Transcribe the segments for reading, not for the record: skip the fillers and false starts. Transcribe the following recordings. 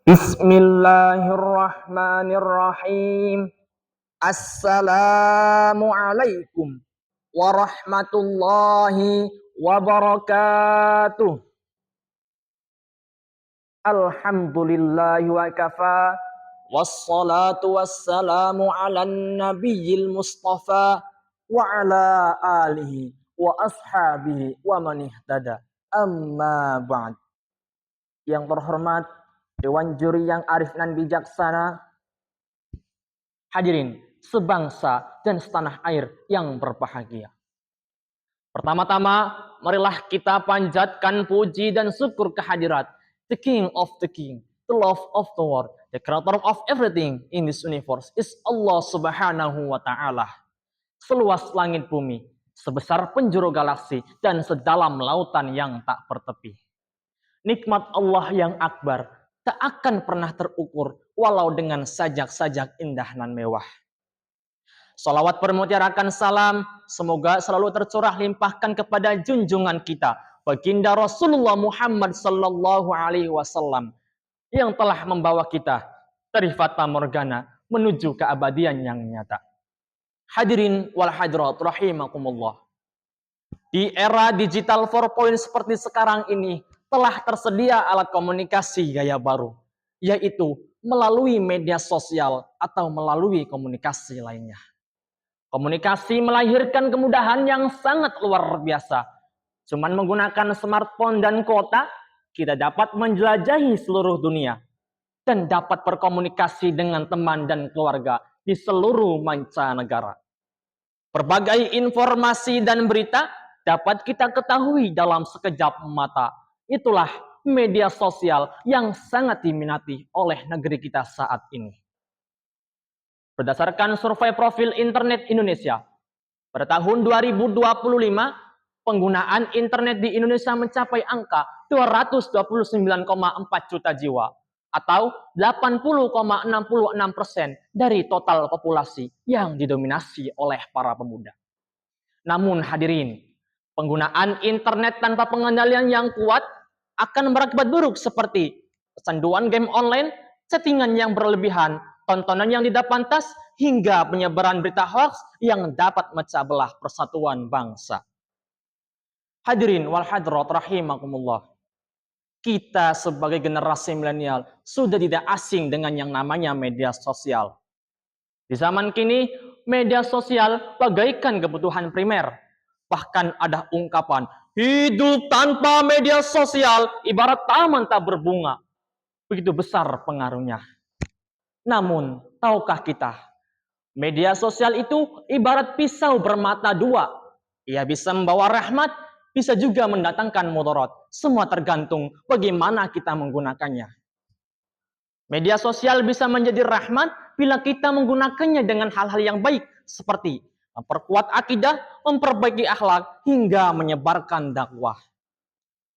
Bismillahirrahmanirrahim. Assalamualaikum warahmatullahi wabarakatuh. Alhamdulillahi wa kafa. Wassalatu wassalamu ala nabiyil mustafa wa ala alihi wa ashabihi wa man ihtada. Amma ba'd. Yang terhormat Dewan Juri yang arif dan bijaksana, hadirin sebangsa dan setanah air yang berbahagia. Pertama-tama, marilah kita panjatkan puji dan syukur kehadirat the King of the King, the love of the world, the creator of everything in this universe is Allah Subhanahu wa Ta'ala. Seluas langit bumi, sebesar penjuru galaksi, dan sedalam lautan yang tak bertepi. Nikmat Allah yang akbar tak akan pernah terukur walau dengan sajak-sajak indah nan mewah. Salawat bermutiarakan salam semoga selalu tercurah limpahkan kepada junjungan kita baginda Rasulullah Muhammad sallallahu alaihi wasallam yang telah membawa kita dari fata morgana menuju keabadian yang nyata. Hadirin wal hadirat rahimakumullah. Di era digital 4.0 seperti sekarang ini telah tersedia alat komunikasi gaya baru, yaitu melalui media sosial atau melalui komunikasi lainnya. Komunikasi melahirkan kemudahan yang sangat luar biasa. Cuman menggunakan smartphone dan kuota, kita dapat menjelajahi seluruh dunia dan dapat berkomunikasi dengan teman dan keluarga di seluruh mancanegara. Berbagai informasi dan berita dapat kita ketahui dalam sekejap mata. Itulah media sosial yang sangat diminati oleh negeri kita saat ini. Berdasarkan survei profil internet Indonesia, pada tahun 2025, penggunaan internet di Indonesia mencapai angka 229,4 juta jiwa, atau 80,66% dari total populasi yang didominasi oleh para pemuda. Namun hadirin, penggunaan internet tanpa pengendalian yang kuat akan berakibat buruk seperti kecanduan game online, chattingan yang berlebihan, tontonan yang tidak pantas, hingga penyebaran berita hoax yang dapat memecah belah persatuan bangsa. Hadirin wal hadirat rahimakumullah. Kita sebagai generasi milenial sudah tidak asing dengan yang namanya media sosial. Di zaman kini, media sosial bagaikan kebutuhan primer. Bahkan ada ungkapan, hidup tanpa media sosial ibarat taman tak berbunga. Begitu besar pengaruhnya. Namun, tahukah kita, media sosial itu ibarat pisau bermata dua. Ia bisa membawa rahmat, bisa juga mendatangkan mudarat. Semua tergantung bagaimana kita menggunakannya. Media sosial bisa menjadi rahmat bila kita menggunakannya dengan hal-hal yang baik, seperti memperkuat akidah, memperbaiki akhlak, hingga menyebarkan dakwah.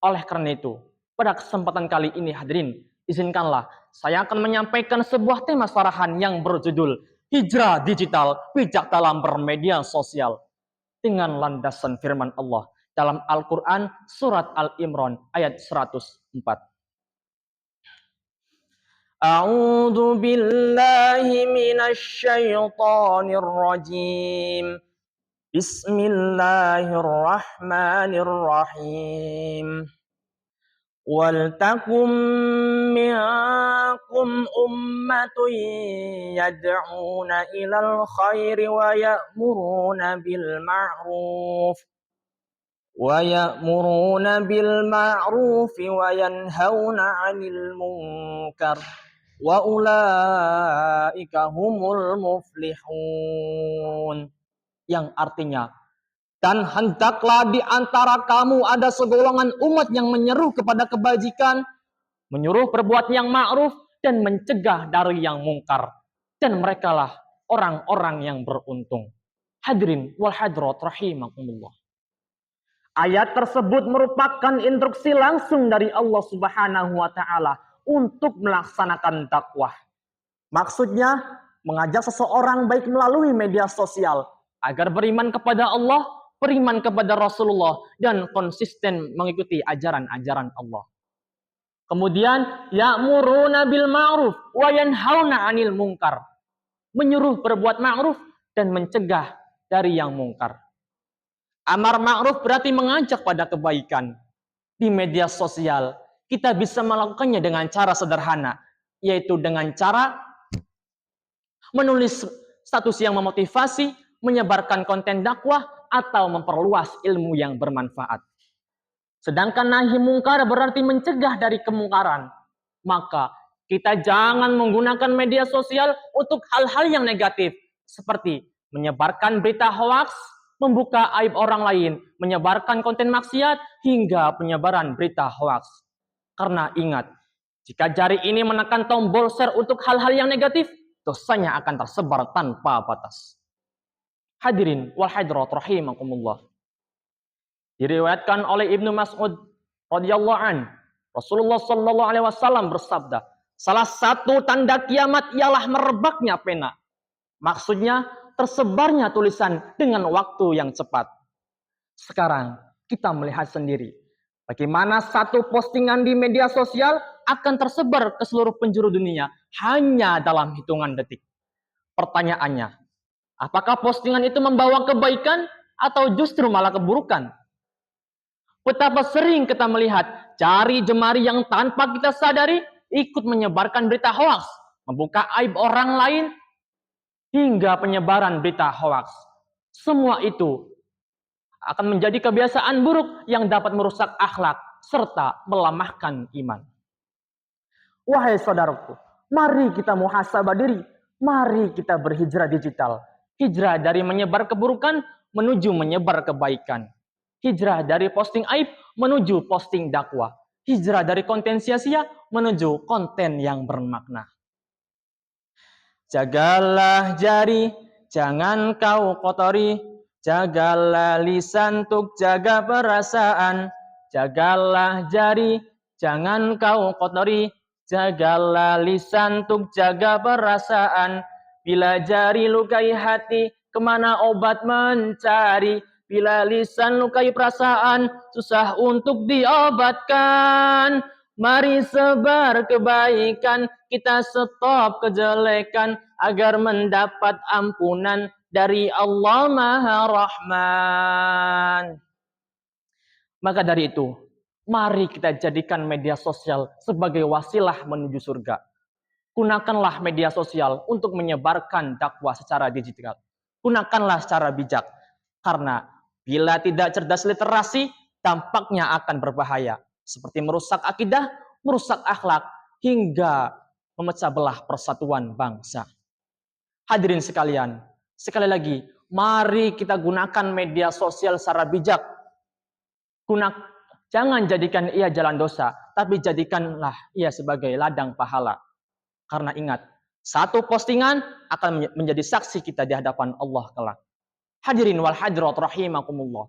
Oleh karena itu, pada kesempatan kali ini hadirin, izinkanlah saya akan menyampaikan sebuah tema sarahan yang berjudul Hijrah Digital Bijak dalam Bermedia Sosial, dengan landasan firman Allah dalam Al-Quran surat Al-Imran ayat 104. A'udzu billahi minasy syaithanir rajim. Bismillahirrahmanirrahim. Waltakum minkum ummatun yad'una ilal khairi wa ya'muruna bil ma'ruf wa yanhauna 'anil munkar wa ulaika humul muflihun. Yang artinya, dan hendaklah di antara kamu ada segolongan umat yang menyeru kepada kebajikan, menyuruh berbuat yang ma'ruf, dan mencegah dari yang mungkar. Dan merekalah orang-orang yang beruntung. Hadirin wal hadirat rahimakumullah. Ayat tersebut merupakan instruksi langsung dari Allah Subhanahu wa Ta'ala untuk melaksanakan dakwah. Maksudnya, mengajak seseorang baik melalui media sosial agar beriman kepada Allah, beriman kepada Rasulullah, dan konsisten mengikuti ajaran-ajaran Allah. Kemudian ya'muruna bil ma'ruf wa yanhauna 'anil munkar. Menyuruh berbuat ma'ruf dan mencegah dari yang mungkar. Amar ma'ruf berarti mengajak pada kebaikan. Di media sosial kita bisa melakukannya dengan cara sederhana, yaitu dengan cara menulis status yang memotivasi, menyebarkan konten dakwah, atau memperluas ilmu yang bermanfaat. Sedangkan nahi mungkar berarti mencegah dari kemungkaran. Maka kita jangan menggunakan media sosial untuk hal-hal yang negatif, seperti menyebarkan berita hoaks, membuka aib orang lain, menyebarkan konten maksiat, hingga penyebaran berita hoaks. Karena ingat, jika jari ini menekan tombol share untuk hal-hal yang negatif, dosanya akan tersebar tanpa batas. Hadirin wal hadirat rahimakumullah. Diriwayatkan oleh Ibnu Mas'ud radhiyallahu an, Rasulullah sallallahu alaihi wasallam bersabda, salah satu tanda kiamat ialah merebaknya pena. Maksudnya tersebarnya tulisan dengan waktu yang cepat. Sekarang kita melihat sendiri bagaimana satu postingan di media sosial akan tersebar ke seluruh penjuru dunia hanya dalam hitungan detik. Pertanyaannya, apakah postingan itu membawa kebaikan atau justru malah keburukan? Betapa sering kita melihat jari jemari yang tanpa kita sadari ikut menyebarkan berita hoaks, membuka aib orang lain, hingga penyebaran berita hoaks. Semua itu akan menjadi kebiasaan buruk yang dapat merusak akhlak serta melemahkan iman. Wahai saudaraku, mari kita muhasabah diri, mari kita berhijrah digital. Hijrah dari menyebar keburukan menuju menyebar kebaikan. Hijrah dari posting aib menuju posting dakwah. Hijrah dari konten sia-sia menuju konten yang bermakna. Jagalah jari, jangan kau kotori. Jagalah lisan untuk jaga perasaan. Jagalah jari, jangan kau kotori. Jagalah lisan untuk jaga perasaan. Bila jari lukai hati, kemana obat mencari? Bila lisan lukai perasaan, susah untuk diobatkan. Mari sebar kebaikan, kita stop kejelekan, agar mendapat ampunan dari Allah Maha Rahman. Maka dari itu, mari kita jadikan media sosial sebagai wasilah menuju surga. Gunakanlah media sosial untuk menyebarkan dakwah secara digital. Gunakanlah secara bijak. Karena bila tidak cerdas literasi, dampaknya akan berbahaya. Seperti merusak akidah, merusak akhlak, hingga memecah belah persatuan bangsa. Hadirin sekalian, sekali lagi, mari kita gunakan media sosial secara bijak. Jangan jadikan ia jalan dosa, tapi jadikanlah ia sebagai ladang pahala. Karena ingat, satu postingan akan menjadi saksi kita di hadapan Allah kelak. Hadirin wal hadirat rahimakumullah.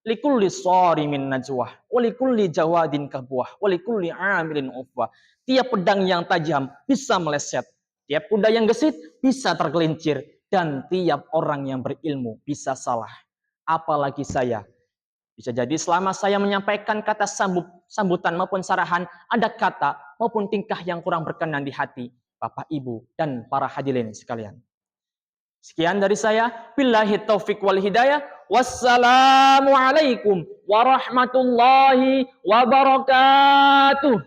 Likulli sharimin najwah, wa likulli jawadin kabwah, wa likulli amilin ufwah. Tiap pedang yang tajam bisa meleset, tiap kuda yang gesit bisa tergelincir, dan tiap orang yang berilmu bisa salah. Apalagi saya. Bisa jadi selama saya menyampaikan kata sambutan maupun sarahan, ada kata maupun tingkah yang kurang berkenan di hati Bapak, Ibu, dan para hadirin sekalian. Sekian dari saya. Billahi taufik wal hidayah. Wassalamualaikum warahmatullahi wabarakatuh.